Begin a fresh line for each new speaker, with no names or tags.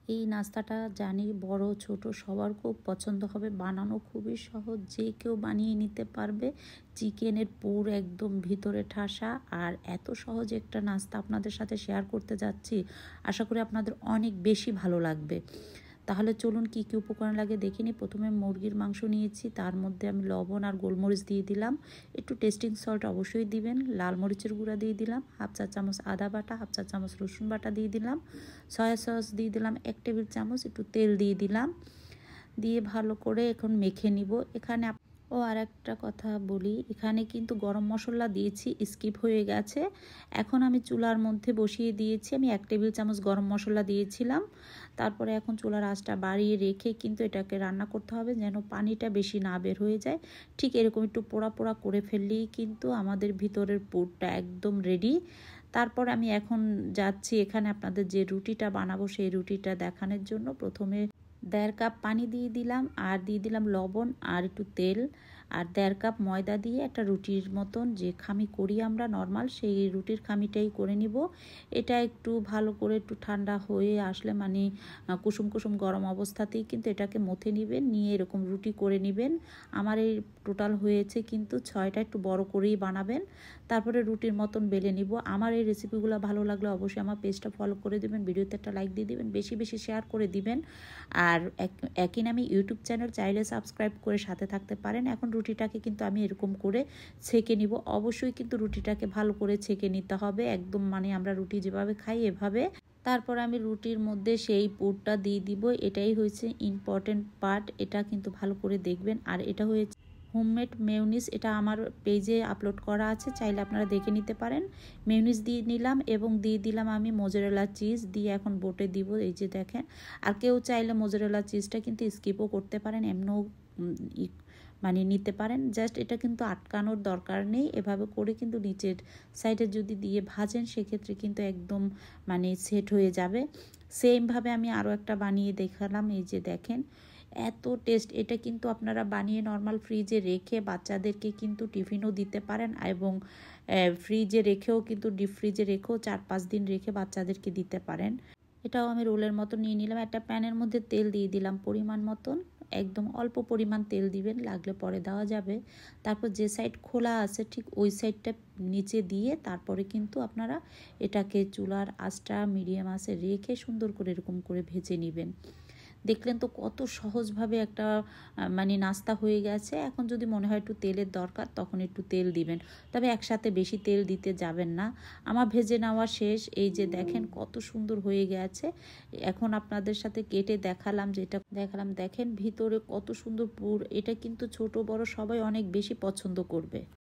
এই নাস্তাটা জানি বড় ছোট সবার খুব পছন্দ হবে, বানানো খুবই সহজ, যে কেউ বানিয়ে নিতে পারবে। চিকেনের পুর একদম ভিতরে ঠাসা, আর এত সহজ একটা নাস্তা আপনাদের সাথে শেয়ার করতে যাচ্ছি, আশা করি আপনাদের অনেক বেশি ভালো লাগবে। তাহলে চলুন কি কি উপকরণ লাগে দেখে নিই। প্রথমে মুরগির মাংস নিয়েছি, তার মধ্যে আমি লবণ আর গোলমরিচ দিয়ে দিলাম, একটু টেস্টিং সল্ট অবশ্যই দিবেন, লাল মরিচের গুঁড়া দিয়ে দিলাম, হাফ চা চামচ আদা বাটা, হাফ চা চামচ রসুন বাটা দিয়ে দিলাম, সয়া সস দিয়ে দিলাম 1 টেবিল চামচ, একটু তেল দিয়ে দিলাম, দিয়ে ভালো করে এখন মেখে নিব। এখানে আর একটা কথা বলি, এখানে কিন্তু গরম মশলা দিয়েছি, স্কিপ হয়ে গেছে। এখন আমি চুলার মধ্যে বসিয়ে দিয়েছি, আমি 1 টেবিল চামচ গরম মশলা দিয়েছিলাম। তারপরে এখন চুলার আঁচটা বাড়িয়ে রেখে কিন্তু এটাকে রান্না করতে হবে যেন পানিটা বেশি না বের হয়ে যায়। ঠিক এরকম একটু পোড়া পোড়া করে ফেললেই কিন্তু আমাদের ভিতরের পুরটা একদম রেডি। তারপর আমি এখন যাচ্ছি এখানে আপনাদের যে রুটিটা বানাবো সেই রুটিটা দেখানোর জন্য। প্রথমে 1.5 কাপ পানি দিয়ে দিলাম, আর দিয়ে দিলাম লবণ আর একটু তেল, আর 1.5 কাপ ময়দা দিয়ে একটা রুটির মতন যে খামি করি আমরা নর্মাল, সেই রুটির খামিটাই করে নিব। এটা একটু ভালো করে একটু ঠান্ডা হয়ে আসলে মানে কুসুম কুসুম গরম অবস্থাতেই কিন্তু এটাকে মথে নেবেন, নিয়ে এরকম রুটি করে নেবেন। আমার এই টোটাল হয়েছে কিন্তু 6টা, একটু বড় করেই বানাবেন। তারপরে রুটির মতন বেলে নিব। আমার এই রেসিপিগুলো ভালো লাগলে অবশ্যই আমার পেজটা ফলো করে দেবেন, ভিডিওতে একটা লাইক দিয়ে দিবেন, বেশি বেশি শেয়ার করে দিবেন। আর একই নামে ইউটিউব চ্যানেল চাইলে সাবস্ক্রাইব করে সাথে থাকতে পারেন। এখন রুটিটাকে কিন্তু আমি এরকম করে ছেঁকে নিব। অবশ্যই কিন্তু রুটিটাকে ভালো করে ছেঁকে নিতে হবে, একদম মানে আমরা রুটি যেভাবে খাই এভাবে। তারপর আমি রুটির মধ্যে সেই পুরটা দিয়ে দিব, এটাই হয়েছে ইম্পর্টেন্ট পার্ট, এটা কিন্তু ভালো করে দেখবেন। আর এটা হয়েছে হোমমেড মেয়োনিজ, এটা আমার পেজে আপলোড করা আছে, চাইলে আপনারা দেখে নিতে পারেন। মেয়োনিজ দিয়ে নিলাম এবং দিয়ে দিলাম আমি মোজারেলা চিজ, দিয়ে এখন বোটে দিব, এই যে দেখেন। আর কেউ চাইলে মোজারেলা চিজটা কিন্তু স্কিপও করতে পারেন, এমনও মানে নিতে পারেন। জাস্ট এটা কিন্তু আটকানোর দরকার নেই, এভাবে করে কিন্তু নিচের সাইডে যদি দিয়ে ভাজেন সেক্ষেত্রে কিন্তু একদম মানে সেট হয়ে যাবে। সেমভাবে আমি আরও একটা বানিয়ে দেখালাম, এই যে দেখেন এত টেস্ট। এটা কিন্তু আপনারা বানিয়ে নর্মাল ফ্রিজে রেখে বাচ্চাদেরকে কিন্তু টিফিনও দিতে পারেন, এবং ফ্রিজে রেখেও কিন্তু ডিপ ফ্রিজে রেখেও 4-5 দিন রেখে বাচ্চাদেরকে দিতে পারেন। এটাও আমি রোলের মতো নিয়ে নিলাম। একটা প্যানের মধ্যে তেল দিয়ে দিলাম পরিমাণ মতন, একদম অল্প পরিমাণ তেল দিবেন, লাগলে পরে দেওয়া যাবে। তারপর যে সাইড খোলা আছে ঠিক ওই সাইডটা নিচে দিয়ে তারপরে কিন্তু আপনারা এটাকে চুলার আঁচটা মিডিয়াম আঁচে রেখে সুন্দর করে এরকম করে ভেজে নেবেন। দেখলেন তো কত সহজভাবে একটা মানে নাস্তা হয়ে গেছে। এখন যদি মনে হয় একটু তেলের দরকার তখন একটু তেল দিবেন, তবে একসাথে বেশি তেল দিতে যাবেন না। আমার ভেজে নেওয়া শেষ, এই যে দেখেন কত সুন্দর হয়ে গেছে। এখন আপনাদের সাথে কেটে দেখালাম, যেটা দেখালাম দেখেন ভিতরে কত সুন্দর পুর। এটা কিন্তু ছোট বড় সবাই অনেক বেশি পছন্দ করবে।